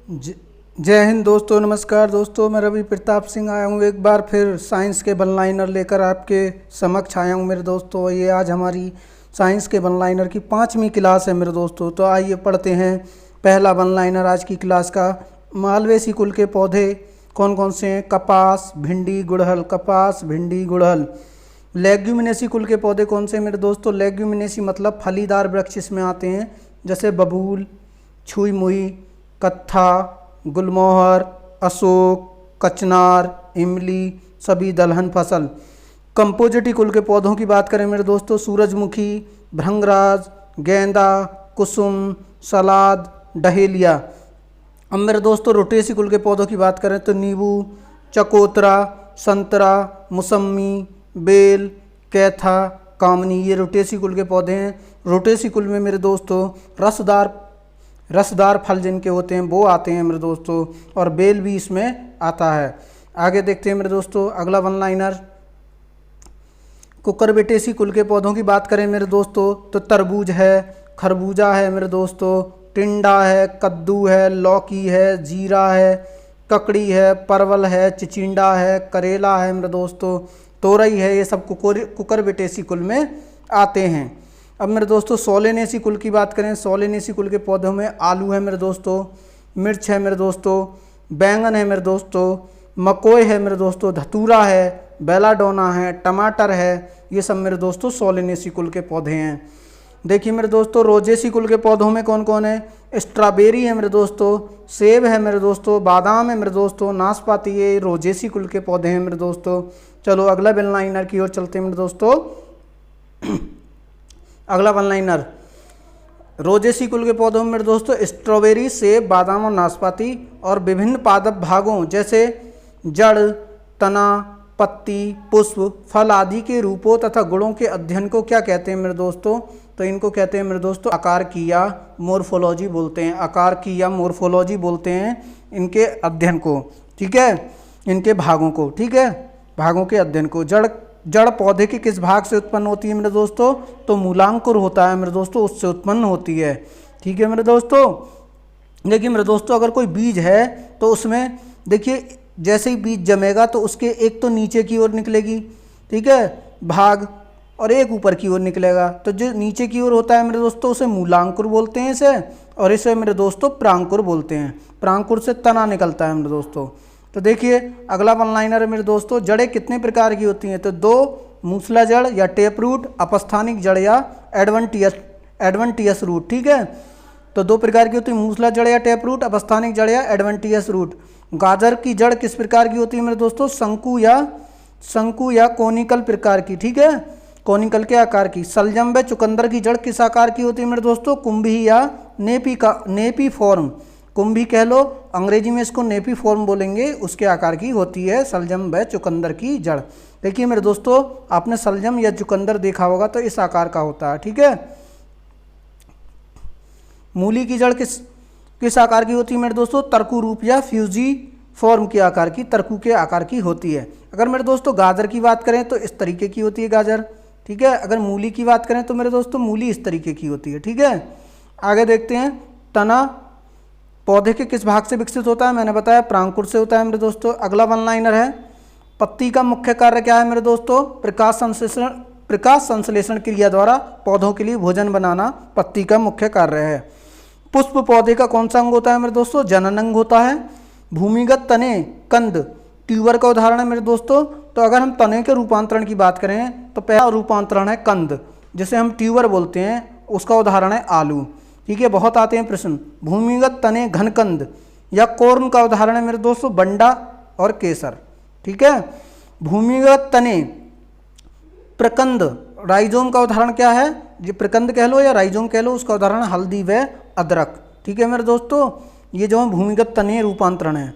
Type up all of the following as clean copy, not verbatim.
ज- जय हिंद दोस्तों, नमस्कार दोस्तों। मैं रवि प्रताप सिंह आया हूँ एक बार फिर साइंस के वन लाइनर लेकर आपके समक्ष आया हूँ मेरे दोस्तों। ये आज हमारी साइंस के वन लाइनर की 5वीं क्लास है मेरे दोस्तों। तो आइए पढ़ते हैं पहला वन लाइनर आज की क्लास का। मालवेसी कुल के पौधे कौन कौन से हैं? कपास, भिंडी, गुड़हल। कपास, भिंडी, गुड़हल। लेग्यूमिनेसी कुल के पौधे कौन से हैं मेरे दोस्तों? लेग्यूमिनेसी मतलब फलीदार वृक्ष इसमें आते हैं, जैसे बबूल, छुई मुई, कत्था, गुलमोहर, अशोक, कचनार, इमली, सभी दलहन फसल। कंपोजिटी कुल के पौधों की बात करें मेरे दोस्तों, सूरजमुखी, भृंगराज, गेंदा, कुसुम, सलाद, डहेलिया। अब मेरे दोस्तों रोटेसी कुल के पौधों की बात करें तो नींबू, चकोतरा, संतरा, मौसमी, बेल, कैथा, कामनी, ये रोटेसी कुल के पौधे हैं। रोटेसी कुल में मेरे दोस्तों रसदार फल जिनके होते हैं वो आते हैं मेरे दोस्तों, और बेल भी इसमें आता है। आगे देखते हैं मेरे दोस्तों अगला वन लाइनर। कुकुरबिटेसी कुल के पौधों की बात करें मेरे दोस्तों तो तरबूज है, खरबूजा है मेरे दोस्तों, टिंडा है, कद्दू है, लौकी है, जीरा है, ककड़ी है, परवल है, चिचिंडा है, करेला है मेरे दोस्तों, तोरई है। ये सब कुकुरबिटेसी कुल में आते हैं। अब मेरे दोस्तों सोलेनेसी कुल की बात करें, सोलेनेसी कुल के पौधों में आलू है मेरे दोस्तों, मिर्च है मेरे दोस्तों, बैंगन है मेरे दोस्तों, मकोई है मेरे दोस्तों, धतूरा है, बेलाडोना है, टमाटर है। ये सब मेरे दोस्तों सोलेनेसी कुल के पौधे हैं। देखिए मेरे दोस्तों रोजेसी कुल के पौधों में कौन कौन है? स्ट्रॉबेरी है मेरे दोस्तों, सेब है मेरे दोस्तों, बादाम है मेरे दोस्तों, नाशपाती। ये रोजेसी कुल के पौधे हैं मेरे दोस्तों। चलो अगला वन लाइनर की ओर चलते हैं मेरे दोस्तों। अगला वन लाइनर रोजेसी कुल के पौधों में मेरे दोस्तों स्ट्रॉबेरी, सेब, बादाम और नाशपाती, और विभिन्न पादप भागों जैसे जड़, तना, पत्ती, पुष्प, फल आदि के रूपों तथा गुणों के अध्ययन को क्या कहते हैं मेरे दोस्तों? तो इनको कहते हैं मेरे दोस्तों आकार की या मोर्फोलॉजी बोलते हैं। आकार की या मोर्फोलॉजी बोलते हैं इनके अध्ययन को, ठीक है, इनके भागों को, ठीक है, भागों के अध्ययन को। जड़ पौधे के किस भाग से उत्पन्न होती है मेरे दोस्तों? तो मूलांकुर होता है मेरे दोस्तों, उससे उत्पन्न होती है, ठीक है मेरे दोस्तों। देखिए मेरे दोस्तों अगर कोई बीज है तो उसमें देखिए जैसे ही बीज जमेगा तो उसके एक तो नीचे की ओर निकलेगी, ठीक है, भाग, और एक ऊपर की ओर निकलेगा। तो जो नीचे की ओर होता है मेरे दोस्तों उसे मूलांकुर बोलते हैं इसे, और इसे मेरे दोस्तों प्रांकुर बोलते हैं। प्रांकुर से तना निकलता है मेरे दोस्तों। तो देखिए अगला वन लाइनर है मेरे दोस्तों, जड़ें कितने प्रकार की होती हैं? तो 2, मूसला जड़ या टेप रूट, अपस्थानिक जड़ या एडवेंटियस रूट, ठीक है। तो 2 प्रकार की होती है, मूसला जड़ या टेप रूट, अपस्थानिक जड़ या एडवेंटियस रूट। गाजर की जड़ किस प्रकार की होती है मेरे दोस्तों? शंकु या कोनिकल प्रकार की, ठीक है, कोनिकल के आकार की। सलजम व चुकंदर की जड़ किस आकार की होती है मेरे दोस्तों? कुंभी या नेपी फॉर्म, कुंभी कह लो, अंग्रेजी में इसको नेपी फॉर्म बोलेंगे, उसके आकार की होती है सलजम व चुकंदर की जड़। देखिए मेरे दोस्तों आपने सलजम या चुकंदर देखा होगा तो इस आकार का होता है, ठीक है। मूली की जड़ किस आकार की होती है मेरे दोस्तों? तरकू रूप या फ्यूजी फॉर्म के आकार की, तरकू के आकार की होती है। अगर मेरे दोस्तों गाजर की बात करें तो इस तरीके की होती है गाजर, ठीक है। अगर मूली की बात करें तो मेरे दोस्तों मूली इस तरीके की होती है, ठीक है। आगे देखते हैं तना पौधे के किस भाग से विकसित होता है? मैंने बताया प्रांकुर से होता है मेरे दोस्तों। अगला वन लाइनर है, पत्ती का मुख्य कार्य क्या है मेरे दोस्तों? प्रकाश संश्लेषण क्रिया द्वारा पौधों के लिए भोजन बनाना पत्ती का मुख्य कार्य है। पुष्प पौधे का कौन सा अंग होता है मेरे दोस्तों? जनन अंग होता है। भूमिगत तने, कंद, ट्यूबर का उदाहरण है मेरे दोस्तों। तो अगर हम तने के रूपांतरण की बात करें तो पहला रूपांतरण है कंद, जिसे हम ट्यूबर बोलते हैं, उसका उदाहरण है आलू, ठीक है। बहुत आते हैं प्रश्न। भूमिगत तने घनकंद या कोर्न का उदाहरण है मेरे दोस्तों बंडा और केसर, ठीक है। भूमिगत तने प्रकंद, राइजोम का उदाहरण क्या है? ये प्रकंद कह लो या राइजोम कह लो, उसका उदाहरण हल्दी व अदरक, ठीक है मेरे दोस्तों। ये जो है भूमिगत तने रूपांतरण है।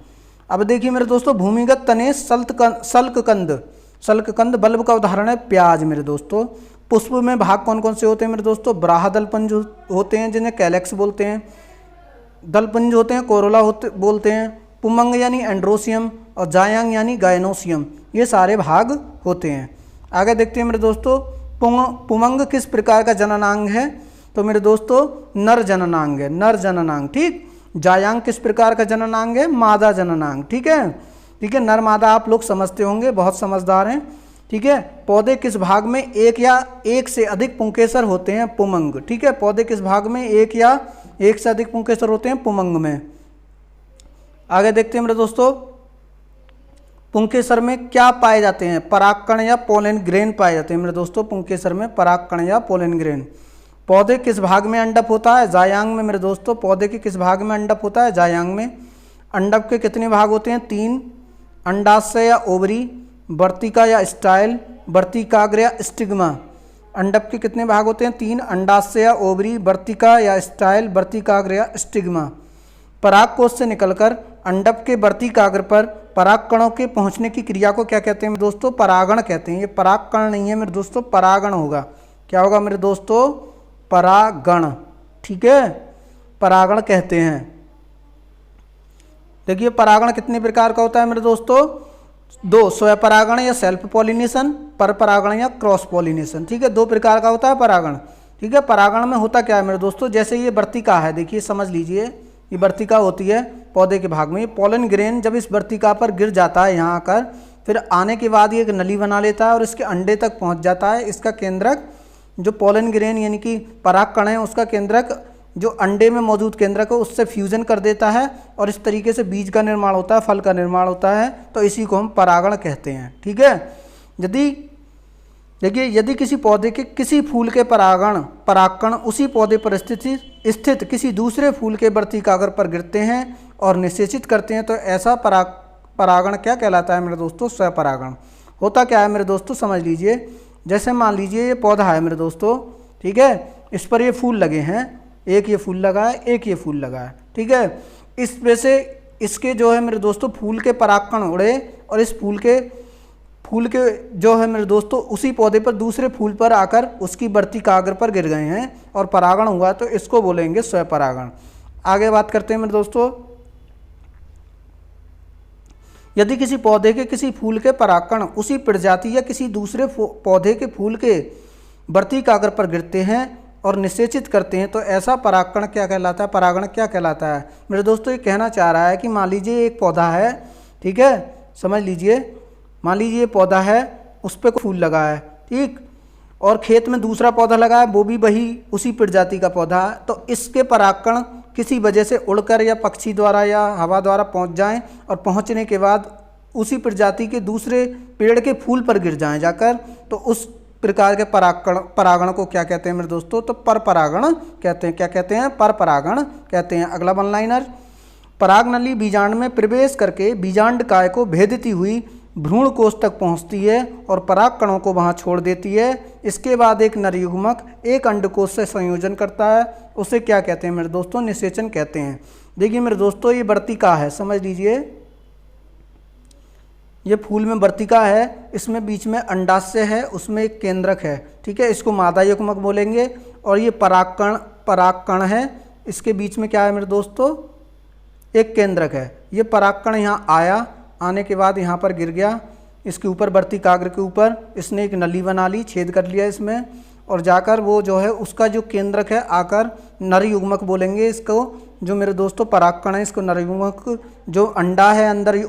अब देखिए मेरे दोस्तों भूमिगत तने सल्ककंद बल्ब का उदाहरण है प्याज मेरे दोस्तों। पुष्प में भाग कौन कौन से होते हैं मेरे दोस्तों? ब्राहदलपंज होते हैं जिन्हें कैलेक्स बोलते हैं, दलपंज होते हैं कोरोला बोलते हैं, पुमंग यानी एंड्रोसियम, और जायांग यानी गायनोसियम, ये सारे भाग होते हैं। आगे देखते हैं मेरे दोस्तों पुमंग किस प्रकार का जननांग है? तो मेरे दोस्तों नर जननांग है, नर जननांग, ठीक। जायांग किस प्रकार का जननांग है? मादा जननांग। ठीक है, ठीक है, नर मादा आप लोग समझते होंगे, बहुत समझदार हैं। ठीक है, पौधे किस भाग में एक या एक से अधिक पुंकेसर होते हैं? पुमंग। ठीक है, पौधे किस भाग में एक या एक से अधिक पुंकेसर होते हैं? पुमंग में। आगे देखते हैं मेरे दोस्तों, पुंकेसर में क्या पाए जाते हैं? परागकण या पोलन ग्रेन पाए जाते हैं मेरे दोस्तों। पुंकेसर में परागकण या पोलन ग्रेन। पौधे किस भाग में अंडप होता है? जायांग में मेरे दोस्तों। पौधे के किस भाग में अंडप होता है? जायांग में। अंडप के कितने भाग होते हैं? 3। अंडाशय या ओवरी, वर्तिका या स्टाइल, वर्तिकाग्र या स्टिग्मा। अंडप के कितने भाग होते हैं? 3। अंडाशय या ओवरी, वर्तिका या स्टाइल, वर्तिकाग्र या स्टिग्मा। परागकोश से निकलकर अंडप के वर्तिकाग्र पर परागकणों के पहुंचने की क्रिया को क्या कहते हैं मेरे दोस्तों? परागण कहते हैं। ये परागकण नहीं है मेरे दोस्तों, परागण होगा। क्या होगा मेरे दोस्तों? परागण। ठीक है, परागण कहते हैं। देखिए परागण कितने प्रकार का होता है मेरे दोस्तों? 2, स्वपरागण या सेल्फ पॉलिनेशन, पर परागण या क्रॉस पॉलिनेशन। ठीक है, 2 प्रकार का होता है परागण। ठीक है, परागण में होता क्या है मेरे दोस्तों? जैसे ये वर्तिका है, देखिए समझ लीजिए, ये वर्तिका होती है पौधे के भाग में। ये पोलन ग्रेन जब इस वर्तिका पर गिर जाता है यहाँ आकर, फिर आने के बाद ये एक नली बना लेता है और इसके अंडे तक पहुँच जाता है। इसका केंद्रक जो पोलन ग्रेन यानी कि परागकण है, उसका केंद्रक जो अंडे में मौजूद केंद्रक है उससे फ्यूजन कर देता है और इस तरीके से बीज का निर्माण होता है, फल का निर्माण होता है। तो इसी को हम परागण कहते हैं। ठीक है, यदि किसी पौधे के किसी फूल के परागकण उसी पौधे पर स्थित किसी दूसरे फूल के वर्तिकाग्र पर गिरते हैं और निषेचित करते हैं, तो ऐसा परागण क्या कहलाता है मेरे दोस्तों? स्वपरागण। होता क्या है मेरे दोस्तों? समझ लीजिए, जैसे मान लीजिए ये पौधा है मेरे दोस्तों। ठीक है, इस पर ये फूल लगे हैं, एक ये फूल लगा है, एक ये फूल लगा है। ठीक है, इस वजह से इसके जो है मेरे दोस्तों फूल के परागकण उड़े और इस फूल के जो है मेरे दोस्तों उसी पौधे पर दूसरे फूल पर आकर उसकी वर्तिकाग्र पर गिर गए हैं और परागण हुआ, तो इसको बोलेंगे स्वपरागण। आगे बात करते हैं मेरे दोस्तों, यदि किसी पौधे के किसी फूल के परागकण उसी प्रजाति या किसी दूसरे पौधे के फूल के वर्तिकाग्र पर गिरते हैं और निषेचित करते हैं, तो ऐसा परागकण क्या कहलाता है? परागण क्या कहलाता है मेरे दोस्तों? ये कहना चाह रहा है कि मान लीजिए एक पौधा है, ठीक है, समझ लीजिए, मान लीजिए ये पौधा है, उस पर फूल लगा है, ठीक, और खेत में दूसरा पौधा लगा है, वो भी वही उसी प्रजाति का पौधा है। तो इसके परागकण किसी वजह से उड़कर या पक्षी द्वारा या हवा द्वारा पहुंच जाएं और पहुंचने के बाद उसी प्रजाति के दूसरे पेड़ के फूल पर गिर जाएं जाकर, तो उस प्रकार के परागण को क्या कहते हैं मेरे दोस्तों? तो पर परागण कहते हैं। क्या कहते हैं? पर परागण कहते हैं। अगला वन लाइनर, परागनली बीजांड में प्रवेश करके बीजांड काय को भेदती हुई भ्रूण कोष तक पहुंचती है और परागकणों को वहां छोड़ देती है। इसके बाद एक नर युग्मक एक अंडकोष से संयोजन करता है, उसे क्या कहते हैं मेरे दोस्तों? निषेचन कहते हैं। देखिए मेरे दोस्तों ये वर्तिका है, समझ लीजिए, ये फूल में वर्तिका है, इसमें बीच में अंडाशय है, उसमें एक केंद्रक है, ठीक है, इसको मादा युग्मक बोलेंगे। और ये परागकण है, इसके बीच में क्या है मेरे दोस्तों? एक केंद्रक है। ये परागकण यहाँ आया, आने के बाद यहाँ पर गिर गया, इसके ऊपर वर्तिकाग्र के ऊपर इसने एक नली बना ली, छेद कर लिया इसमें, और जाकर वो जो है उसका जो केंद्रक है आकर नर युग्मक बोलेंगे इसको। जो मेरे दोस्तों परागकण है इसको नर युग्मक, जो अंडा है अंदर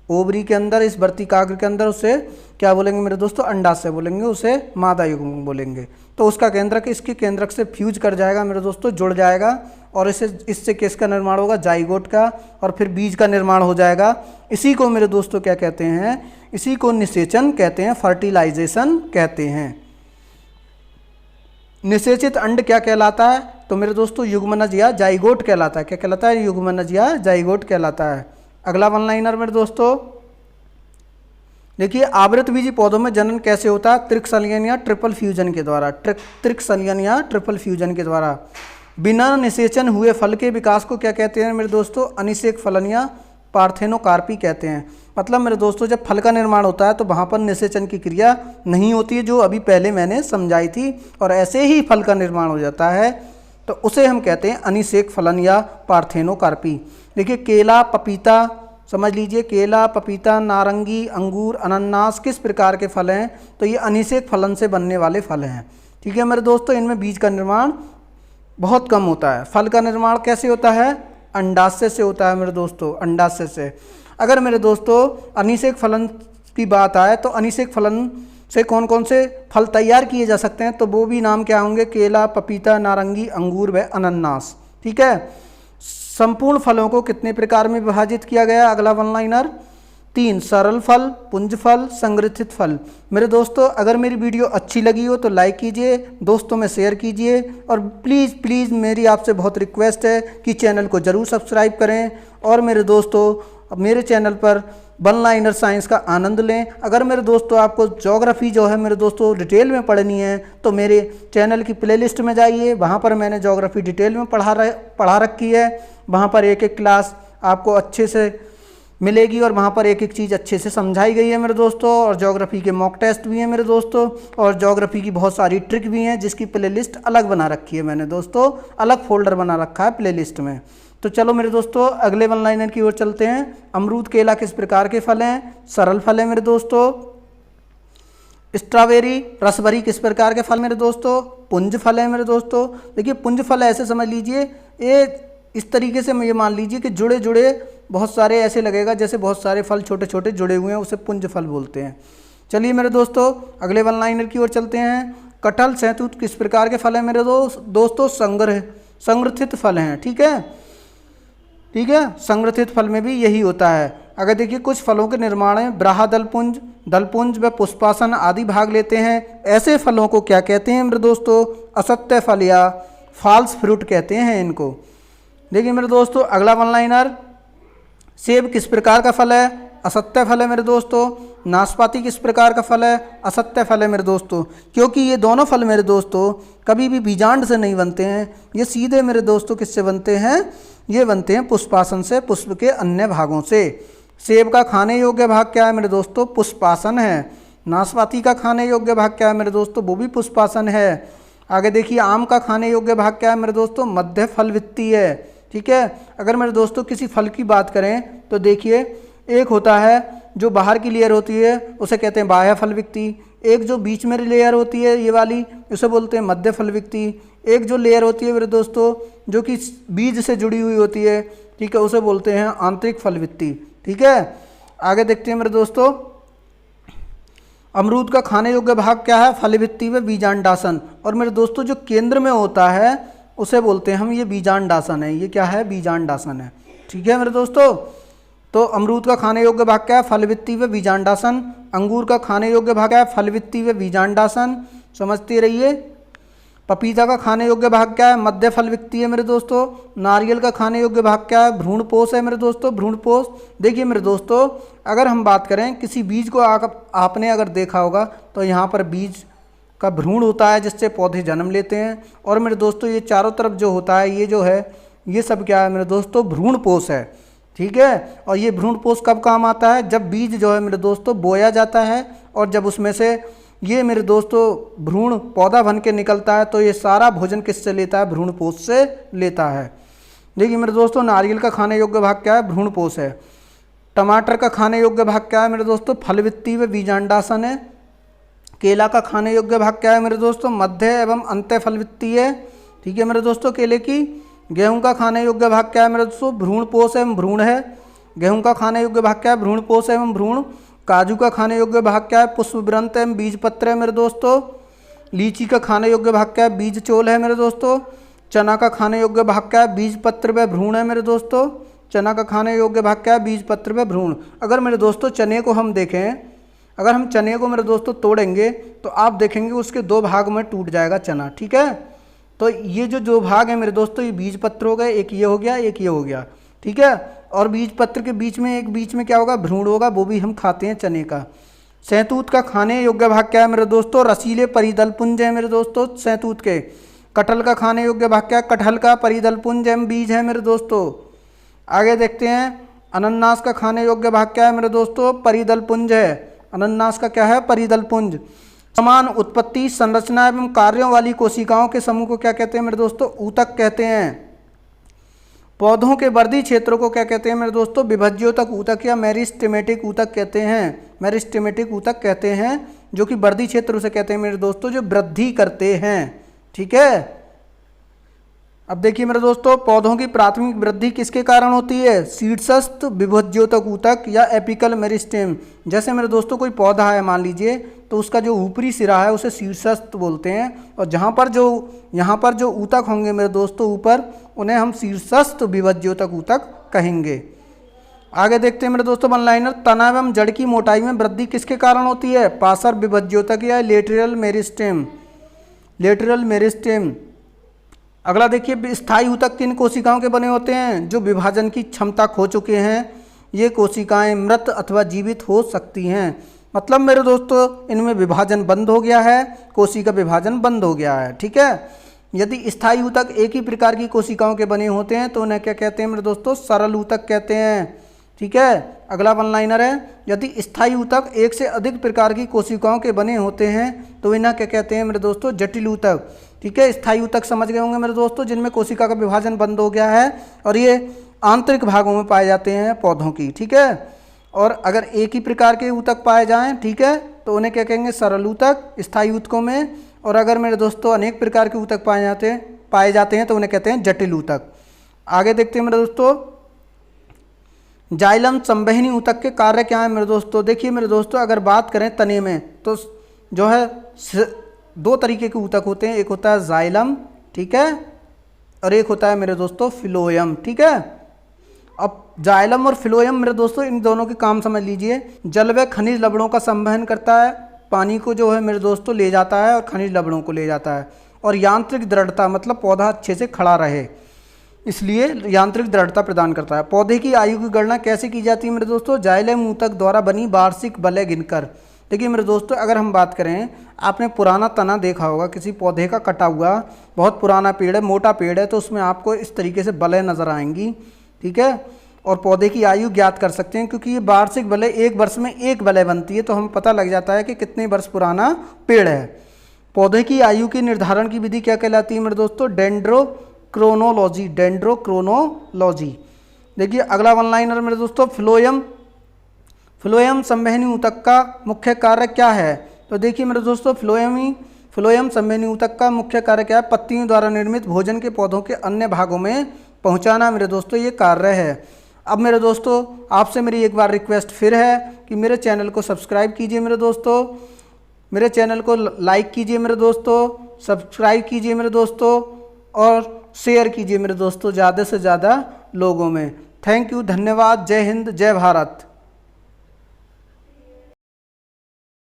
ओवरी के अंदर इस वर्तिकाग्र के अंदर, उसे क्या बोलेंगे मेरे दोस्तों? अंडाशय बोलेंगे, उसे मादा युग्मक बोलेंगे। तो उसका केंद्रक इसके केंद्रक से फ्यूज कर जाएगा मेरे दोस्तों, जुड़ जाएगा, और इससे किसका निर्माण होगा? जाइगोट का, और फिर बीज का निर्माण हो जाएगा। इसी को मेरे दोस्तों क्या कहते हैं? इसी को निषेचन कहते हैं, फर्टिलाइजेशन कहते हैं। निषेचित अंड क्या कहलाता है? तो मेरे दोस्तों युग्मनज या जाइगोट कहलाता है। क्या कहलाता है? युग्मनज या जाइगोट कहलाता है। अगला वन लाइनर मेरे दोस्तों, देखिए आवृतबीजी पौधों में जनन कैसे होता है? त्रिक संलयन या ट्रिपल फ्यूजन के द्वारा। त्रिक संलयन या ट्रिपल फ्यूजन के द्वारा। बिना निषेचन हुए फल के विकास को क्या कहते हैं मेरे दोस्तों? अनिषेक फलन या पार्थेनोकार्पी कहते हैं। मतलब मेरे दोस्तों जब फल का निर्माण होता है तो वहाँ पर निषेचन की क्रिया नहीं होती है, जो अभी पहले मैंने समझाई थी, और ऐसे ही फल का निर्माण हो जाता है, तो उसे हम कहते हैं अनिषेक फलन या पार्थेनोकार्पी। देखिए केला, पपीता, समझ लीजिए, केला, पपीता, नारंगी, अंगूर, अनानास किस प्रकार के फल हैं? तो ये अनिषेक फलन से बनने वाले फल हैं। ठीक है मेरे दोस्तों, इनमें बीज का निर्माण बहुत कम होता है। फल का निर्माण कैसे होता है? अंडाशय से होता है मेरे दोस्तों, अंडाशय से। अगर मेरे दोस्तों अनिषेक फलन की बात आए तो अनिषेक फलन से कौन कौन से फल तैयार किए जा सकते हैं, तो वो भी नाम क्या होंगे, केला, पपीता, नारंगी, अंगूर व अनानास। ठीक है। संपूर्ण फलों को कितने प्रकार में विभाजित किया गया, अगला वन लाइनर, 3, सरल फल, पुंज फल, संग्रथित फल। मेरे दोस्तों अगर मेरी वीडियो अच्छी लगी हो तो लाइक कीजिए, दोस्तों में शेयर कीजिए, और प्लीज़ प्लीज़ मेरी आपसे बहुत रिक्वेस्ट है कि चैनल को ज़रूर सब्सक्राइब करें। और मेरे दोस्तों मेरे चैनल पर वन लाइनर साइंस का आनंद लें। अगर मेरे दोस्तों आपको ज्योग्राफी जो है मेरे दोस्तों डिटेल में पढ़नी है तो मेरे चैनल की प्लेलिस्ट में जाइए, वहाँ पर मैंने ज्योग्राफी डिटेल में पढ़ा रखी है। वहाँ पर एक एक क्लास आपको अच्छे से मिलेगी और वहाँ पर एक एक चीज़ अच्छे से समझाई गई है मेरे दोस्तों। और ज्योग्राफी के मॉक टेस्ट भी हैं मेरे दोस्तों, और ज्योग्राफी की बहुत सारी ट्रिक भी हैं जिसकी प्लेलिस्ट अलग बना रखी है मैंने दोस्तों, अलग फोल्डर बना रखा है प्लेलिस्ट में। तो चलो मेरे दोस्तों अगले वन लाइनर की ओर चलते हैं। अमरूद, केला किस प्रकार के फल हैं, सरल फल है मेरे दोस्तों। स्ट्रॉबेरी, रसभरी किस प्रकार के फल मेरे दोस्तों, पुंज फल है मेरे दोस्तों। देखिए पुंज फल ऐसे समझ लीजिए, ये इस तरीके से ये मान लीजिए कि जुड़े जुड़े बहुत सारे, ऐसे लगेगा जैसे बहुत सारे फल छोटे छोटे जुड़े हुए हैं, उसे पुंज फल बोलते हैं। चलिए मेरे दोस्तों अगले वन लाइनर की ओर चलते हैं। कटहल, सहतूत किस प्रकार के फल हैं मेरे दोस्तों, संग्रथित फल हैं। ठीक है, ठीक है, संग्रथित फल में भी यही होता है। अगर देखिए कुछ फलों के निर्माण में ब्राहा दलपुंज व पुष्पासन आदि भाग लेते हैं। ऐसे फलों को क्या कहते हैं मेरे दोस्तों, असत्य फल या फॉल्स फ्रूट कहते हैं इनको। देखिए मेरे दोस्तों अगला वन लाइनर, सेब किस प्रकार का फल है, असत्य फल है मेरे दोस्तों। नाशपाती किस प्रकार का फल है, असत्य फल है मेरे दोस्तों। क्योंकि ये दोनों फल मेरे दोस्तों कभी भी बीजांड से नहीं बनते हैं, ये सीधे मेरे दोस्तों किससे बनते हैं, ये बनते हैं पुष्पासन से, पुष्प के अन्य भागों से। सेब का खाने योग्य भाग क्या है मेरे दोस्तों, पुष्पासन है। नाशपाती का खाने योग्य भाग क्या है मेरे दोस्तों, वो भी पुष्पासन है। आगे देखिए आम का खाने योग्य भाग क्या है मेरे दोस्तों, मध्य फल वित्ती है। ठीक है। अगर मेरे दोस्तों किसी फल की बात करें तो देखिए एक होता है जो बाहर की लेयर होती है उसे कहते हैं बाह्य फल वित्ती, एक जो बीच में लेयर होती है ये वाली उसे बोलते हैं मध्य फल वित्ती, एक जो लेयर होती है मेरे दोस्तों जो कि बीज से जुड़ी हुई होती है, ठीक है, उसे बोलते हैं आंतरिक फल वित्ती। ठीक है। आगे देखते हैं मेरे दोस्तों, अमरूद का खाने योग्य भाग क्या है, फल वित्ती व बीजांडासन। और मेरे दोस्तों जो केंद्र में होता है उसे बोलते हैं हम, ये बीजांडासन है, ये क्या है, बीजांडासन है। ठीक है मेरे दोस्तों। तो अमरूद का खाने योग्य भाग क्या है, फल वित्ती व बीजांडासन। अंगूर का खाने योग्य भाग क्या है, फल वित्ती व बीजांडासन, समझते रहिए। पपीता का खाने योग्य भाग क्या है, मध्य फल वित्ती है मेरे दोस्तों। नारियल का खाने योग्य भाग क्या है, भ्रूणपोष है मेरे दोस्तों, भ्रूणपोष। देखिए मेरे दोस्तों अगर हम बात करें किसी बीज को आपने अगर देखा होगा तो यहाँ पर बीज का भ्रूण होता है जिससे पौधे जन्म लेते हैं। और मेरे दोस्तों ये चारों तरफ जो होता है ये जो है ये सब क्या है मेरे दोस्तों, भ्रूणपोष है। ठीक है। और ये भ्रूणपोष कब काम आता है, जब बीज जो है मेरे दोस्तों बोया जाता है और जब उसमें से ये मेरे दोस्तों भ्रूण पौधा बन के निकलता है तो ये सारा भोजन किससे लेता है, भ्रूणपोष से लेता है। देखिए मेरे दोस्तों नारियल का खाने योग्य भाग क्या है, भ्रूणपोष है। टमाटर का खाने योग्य भाग क्या है मेरे दोस्तों, फल वित्ती व बीजांडासन है। केला का खाने योग्य भाग क्या है मेरे दोस्तों, मध्य एवं अंत्य फल वित्ती है। ठीक है मेरे दोस्तों केले की। गेहूं का खाने योग्य भाग क्या है मेरे दोस्तों, भ्रूणपोष एवं भ्रूण है। गेहूं का खाने योग्य भाग क्या है, भ्रूणपोष एवं भ्रूण। काजू का खाने योग्य भाग क्या है, पुष्पवृंत एवं बीजपत्र है मेरे दोस्तों। लीची का खाने योग्य भाग क्या है, बीज चोल है मेरे दोस्तों। चना का खाने योग्य भाग क्या है, बीजपत्र व भ्रूण है मेरे दोस्तों। चना का खाने योग्य भाग क्या है, बीजपत्र व भ्रूण। अगर मेरे दोस्तों चने को हम देखें, अगर हम चने को मेरे दोस्तों तोड़ेंगे तो आप देखेंगे उसके दो भाग में टूट जाएगा चना। ठीक है। तो ये जो दो भाग है मेरे दोस्तों ये बीज पत्र हो गए, एक ये हो गया एक ये हो गया। ठीक है। और बीज पत्र के बीच में एक बीच में क्या होगा, भ्रूण होगा, वो भी हम खाते हैं चने का। सहतूत का खाने योग्य भाग क्या है मेरे दोस्तों, रसीले परिदल पुंज है मेरे दोस्तों सहतूत के। कटहल का खाने योग्य भाग क्या है, कटहल का परिदल पुंज एवं बीज है मेरे दोस्तों। आगे देखते हैं अनन्नास का खाने योग्य भाग क्या है मेरे दोस्तों, परिदल पुंज है। अनन्नास का क्या है, परिदल पुंज। समान उत्पत्ति संरचना एवं कार्यों वाली कोशिकाओं के समूह को क्या कहते हैं मेरे दोस्तों, ऊतक कहते हैं। पौधों के वर्धी क्षेत्रों को क्या कहते हैं मेरे दोस्तों, विभज्योतक ऊतक या मेरिस्टेमेटिक ऊतक कहते हैं। मेरिस्टेमेटिक ऊतक कहते हैं जो कि वर्धी क्षेत्र उसे कहते हैं मेरे दोस्तों जो वृद्धि करते हैं। ठीक है। अब देखिए मेरे दोस्तों, पौधों की प्राथमिक वृद्धि किसके कारण होती है? शीर्षस्थ विभज्योतक ऊतक या एपिकल मेरिस्टेम। जैसे मेरे दोस्तों कोई पौधा है मान लीजिए, तो उसका जो ऊपरी सिरा है उसे शीर्षस्थ बोलते हैं, और यहाँ पर जो ऊतक होंगे मेरे दोस्तों ऊपर, उन्हें हम शीर्षस्थ विभज्योतक ऊतक कहेंगे। आगे देखते हैं मेरे दोस्तों वन लाइनर, तना एवं जड़ की मोटाई में वृद्धि किसके कारण होती है? पार्श्व विभज्योतक या लेटरल मेरिस्टेम। Lateral meristem. अगला देखिए, स्थायी ऊतक किन कोशिकाओं के बने होते हैं? जो विभाजन की क्षमता खो चुके हैं। ये कोशिकाएं मृत अथवा जीवित हो सकती हैं। मतलब मेरे दोस्तों, इनमें विभाजन बंद हो गया है, कोशिका विभाजन बंद हो गया है। ठीक है। यदि स्थायी ऊतक एक ही प्रकार की कोशिकाओं के बने होते हैं तो उन्हें क्या कहते हैं मेरे दोस्तों? सरल ऊतक कहते हैं। ठीक है। अगला वन लाइनर है, यदि स्थायी ऊतक एक से अधिक प्रकार की कोशिकाओं के बने होते हैं तो इन्हें क्या कहते हैं मेरे दोस्तों? जटिल ऊतक। ठीक है। स्थायी ऊतक समझ गए होंगे मेरे दोस्तों, जिनमें कोशिका का विभाजन बंद हो गया है और ये आंतरिक भागों में पाए जाते हैं पौधों की। ठीक है। और अगर एक ही प्रकार के ऊतक पाए जाएं, ठीक है, तो उन्हें क्या कहेंगे? सरल ऊतक स्थायी ऊतकों में। और अगर मेरे दोस्तों अनेक प्रकार के ऊतक पाए जाते हैं तो उन्हें कहते हैं जटिल ऊतक। आगे देखते हैं मेरे दोस्तों, जाइलम संवहनी ऊतक के कार्य क्या है मेरे दोस्तों? देखिए मेरे दोस्तों, अगर बात करें तने में तो जो है दो तरीके के ऊतक होते हैं, एक होता है जाइलम, ठीक है, और एक होता है मेरे दोस्तों फिलोयम। ठीक है। अब जाइलम और फिलोयम मेरे दोस्तों, इन दोनों के काम समझ लीजिए। जल व खनिज लवणों का संवहन करता है, पानी को जो है मेरे दोस्तों ले जाता है और खनिज लवणों को ले जाता है। और यांत्रिक दृढ़ता, मतलब पौधा अच्छे से खड़ा रहे, इसलिए यांत्रिक दृढ़ता प्रदान करता है। पौधे की आयु की गणना कैसे की जाती है मेरे दोस्तों? जाइलम ऊतक द्वारा बनी वार्षिक वलय गिनकर। देखिए मेरे दोस्तों, अगर हम बात करें, आपने पुराना तना देखा होगा किसी पौधे का कटा हुआ, बहुत पुराना पेड़ है, मोटा पेड़ है, तो उसमें आपको इस तरीके से वलय नज़र आएंगी। ठीक है। और पौधे की आयु ज्ञात कर सकते हैं, क्योंकि ये वार्षिक वलय, एक वर्ष में एक वलय बनती है, तो हमें पता लग जाता है कि कितने वर्ष पुराना पेड़ है। पौधे की आयु के निर्धारण की विधि क्या कहलाती है मेरे दोस्तों? डेंड्रोक्रोनोलॉजी। डेंड्रोक्रोनोलॉजी। देखिए अगला वन लाइनर मेरे दोस्तों, फ्लोएम संवहनी ऊतक का मुख्य कार्य क्या है? तो देखिए मेरे दोस्तों, फ्लोएम संवहनी ऊतक का मुख्य कार्य क्या है? पत्तियों द्वारा निर्मित भोजन के पौधों के अन्य भागों में पहुंचाना मेरे दोस्तों, ये कार्य है। अब मेरे दोस्तों, आपसे मेरी एक बार रिक्वेस्ट फिर है कि मेरे चैनल को सब्सक्राइब कीजिए मेरे दोस्तों, मेरे चैनल को लाइक कीजिए मेरे दोस्तों, सब्सक्राइब कीजिए मेरे दोस्तों, और शेयर कीजिए मेरे दोस्तों ज़्यादा से ज़्यादा लोगों में। थैंक यू, धन्यवाद। जय हिंद, जय भारत।